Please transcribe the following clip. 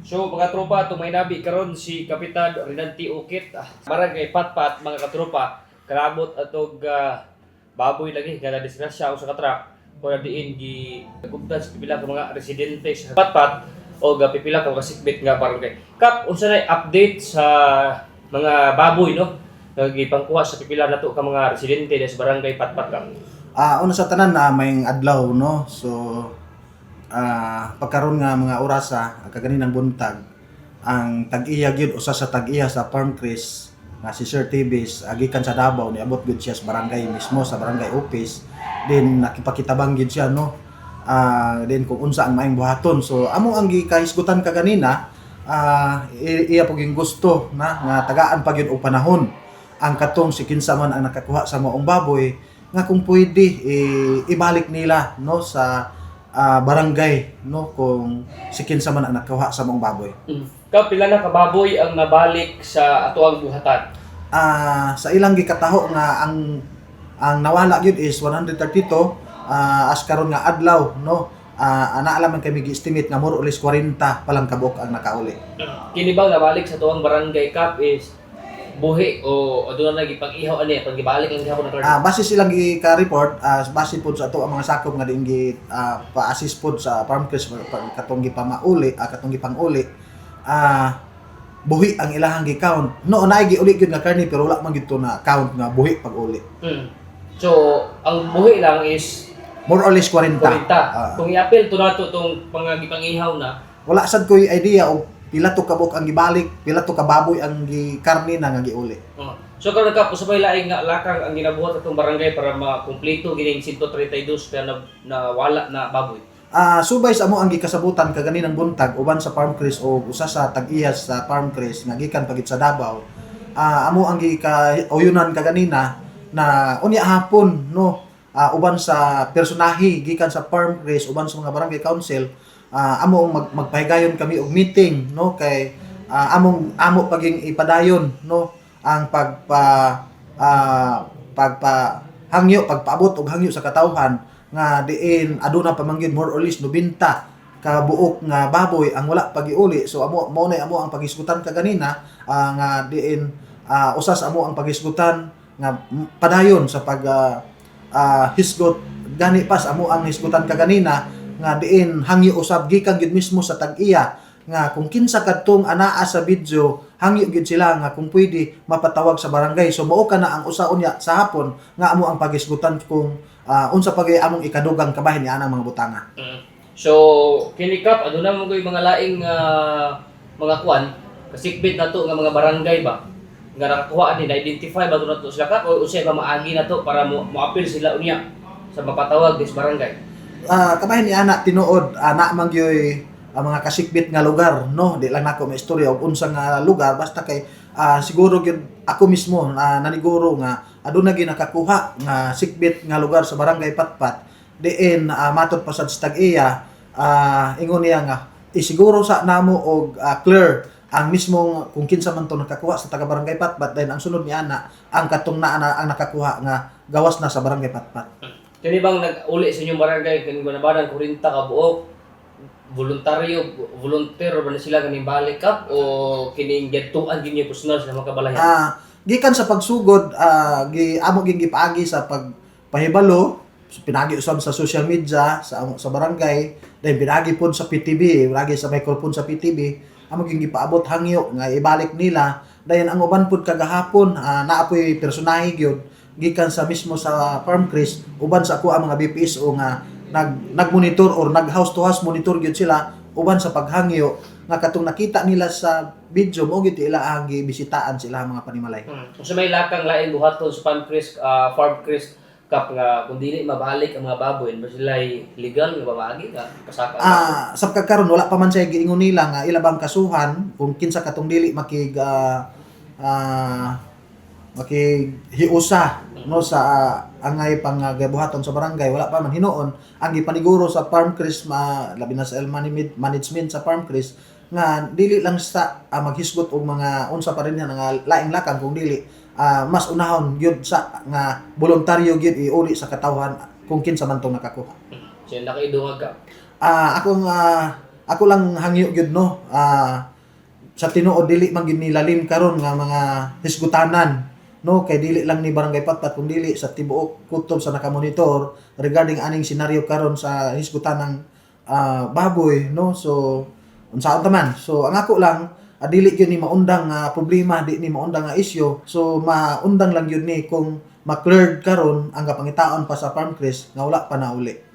So mga tropa, tumay nabi karon si Kapitan Renanti Ukit, barangay Patpat mga katropa, karabot atog baboy lagi kada disgrasya o sa katrak ko diin gi nagugdan sa pipila ka mga residente sa Patpat o pipila ka kasikbit nga barangay. Kap unsa nay update sa mga baboy no? Nagipangkuha sa pipila nato ka mga residente sa barangay Patpat kap. Una sa tanan na may adlaw no. So pagkaron nga mga orasa kaganinang buntag ang tag-iya gyud usa sa tag-iya sa Farm Chris nga si Sir Tibis gikan sa Davao ni abot gyud siya sa barangay mismo sa barangay office din nakipakitabang gyud siya no. Din kung unsa ang maayong buhaton. So amo ang gikahisgutan kaganina iya puging gusto na nga tagaan pa gyud og panahon ang katong si kinsa man ang nakakuha sa maong baboy nga kung pwede ibalik nila no sa barangay no kung si kinsa man ang nakuha sa mong baboy. Kap pila na ka baboy ang nabalik sa ato ang buhatan? Sa ilang gikataho nga ang nawala gyud is 132 as karon nga adlaw no. Ana alam man kami gi-estimate nga more or less 40 palang kabuk ang nakauli. Kini bang nabalik sa tuwang barangay Kap is buhi o doon na gipag-ihaw ani pag gibalik lang gihapon ng base silang gi-report base pod sa ato ang mga sakop nga diin pa-assist pod sa Farm Chris katong gipamauli katong gipanguli buhi ang ilahang gi-count no naay giuli gyud nga karni pero wala man gyud to na count nga buhi pag uli. So ang buhi lang is more or less 40. Kung i-appeal to nato tong pangagipang-ihaw na wala sad koy idea og pila to kabuk ang gibalik, pila to kababoy ang gikarni na nga giuli. So karon ka usabay laing nga lakang ang ginabuhat atong barangay para makumpleto gining 132 kaya na wala na baboy. Subay sa amo ang gikasabutan kaganinang buntag uban sa Farm Chris o usa sa tag-iyas sa Farm Chris nga gikan pagit sa Davao. Amo ang gikauyunan kaganina na unya hapon no uban sa personahe gikan sa Farm Chris uban sa mga barangay council amo magpahigayon kami og meeting no kay amo paging ipadayon no ang pagpaabot og hangyo sa katawhan nga diin aduna pa man gyud more or less 90 ka buok nga baboy ang wala pagiuli. So amo mao na amo ang pagisgutan kaganina nga diin usas amo ang pagisgutan nga padayon sa pag hisgot gani pas amo ang hisgutan kaganina nga diin hangyo usab gikan gyud mismo sa tag-iya nga kung kinsa kadtong anaa sa video hangyo gyud sila nga kung pwede mapatawag sa barangay. So mao kana ang usa unya sa hapon nga amo ang pagisgutan kung unsa pagay among ikadugang kabahin ni anang mga butanga. So kini Kap aduna mo gyud mga laing mga kuan kasikbit nato nga mga barangay ba nga nakakuha ni na-identify ba nato sila Kap o usay ba maagi nato para mo-appeal sila unya sa mapatawag dis barangay? Kabahin ni ana tinuod na man gyoy mga kasikbit nga lugar no di lang nako may istorya og unsa nga lugar basta kay siguro gyud ako mismo naniguro nga aduna gyud nakakuha nga sikbit nga lugar sa barangay Patpat diin matud pa sad sa tag-iya ingon niya nga isiguro sa namo og clear ang mismong kung kinsa man to nakakuha sa taga barangay Patpat dahil ang sunod ni ana ang katong naa ang nakakuha nga gawas na sa barangay Patpat. Kini bang nag-uli sa inyong barangay kini banabanan 40 ka buok volunteer ba na sila ganing balik Kap o kining gatuan ginyo personal sa mga kabalayan? Gikan sa pagsugod amo ging gipaagi sa pagpahibalo pinagi usab sa social media sa barangay then pinagi pod sa PTB lagi sa microphone sa PTB amo ging gipaabot hangyo nga ibalik nila dayon ang uban pod kagahapon naapoy personahe gyud gikan sa mismo sa Farm Chris uban sa ako ang mga BPSO nga nagmonitor or nag-house to house monitor gyud sila uban sa paghangyo nga katong nakita nila sa video mo gyud ila ang gibisitaan sila mga panimalay. So may lakang lain buhaton sa Farm Chris Kap nga kung dili mabalik ang mga baboy ba sila legal nga mamagi nga pasaka? Sa pagkakaroon wala pa man siya giingon nila nga ilabang kasuhan kung kinsa katong dili makihiusa no sa angay pang gabuhaton sa barangay wala pa man hinuon ang gipaniguro sa Farm Chris labi na sa management sa Farm Chris nga dili lang sa maghisgot og mga unsa pa rin nga laing lakang kung dili mas unahon gyud sa nga voluntaryo gyud iuli sa katawhan kung kinsa man tong nakakuha. So nakidungag ka? Akong ako lang hangyo gyud no. Sa tinuod dili man gyud nilalim karon nga mga hisgutanan no, kay dili lang ni Barangay Patpat kung dili sa tibuok kutob sa nakamonitor regarding aning senaryo karon sa hisgutanang baboy no. So unsaon ta man, so ang ako lang dili gyud ni maundang problema, di ni maundang nga issue. So maundang lang gyud ni kung ma-cleared karon ang kapangitaon pa sa Farmcrest nga wala pa na uli.